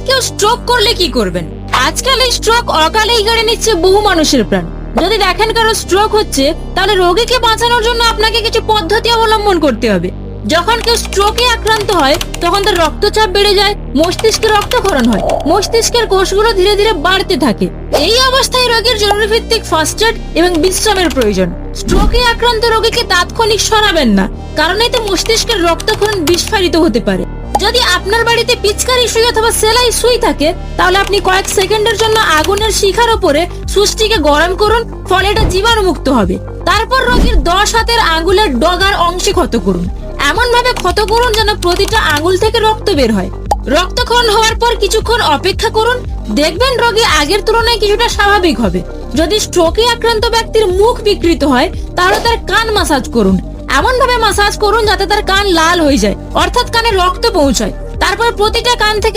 কেউ স্ট্রোক করলে কি করবেন? আজকাল এই স্ট্রোক অকালেই কেড়ে নিচ্ছে বহু মানুষের প্রাণ। যদি দেখেন কারো স্ট্রোক হচ্ছে, তাহলে রোগীকে বাঁচানোর জন্য আপনাকে কিছু পদ্ধতি অবলম্বন করতে হবে। যখন কেউ স্ট্রোকে আক্রান্ত হয়, তখন তার রক্তচাপ বেড়ে যায়, মস্তিষ্কে রক্তক্ষরণ হয়, মস্তিষ্কের কোষগুলো ধীরে ধীরে বাড়তে থাকে। এই অবস্থায় রোগীর জরুরি ভিত্তিক ফার্স্ট এড এবং বিশ্রামের প্রয়োজন। স্ট্রোকে আক্রান্ত রোগীকে তাৎক্ষণিক সরাবেন না, কারণ এতে মস্তিষ্কের রক্তক্ষরণ বিস্ফোরিত হতে পারে। যদি আপনার বাড়িতে পিচকারি সুই অথবা সেলাই সুই থাকে, তাহলে আপনি কয়েক সেকেন্ডের জন্য আগুনের শিখার উপরে সুইচটিকে গরম করুন, ফলে এটা জীবাণুমুক্ত হবে। তারপর রোগীর 10 হাতের আঙ্গুলের ডগার অংশে ক্ষত করুন। এমন ভাবে ক্ষত করুন যেন প্রতিটা আঙ্গুল থেকে রক্ত বের হয়। রক্তক্ষরণ হওয়ার পর কিছুক্ষণ অপেক্ষা করুন, দেখবেন রোগী আগের তুলনায় কিছুটা স্বাভাবিক হবে। যদি স্ট্রোকে আক্রান্ত ব্যক্তির মুখ বিকৃত হয়, তাহলে তার কান মাসাজ করুন। এমন ভাবে মাসাজ করুন যাতে তার কান লাল হয়ে যায়, অর্থাৎ কানে রক্ত পৌঁছায়। তারপর প্রতিটা কান থেকে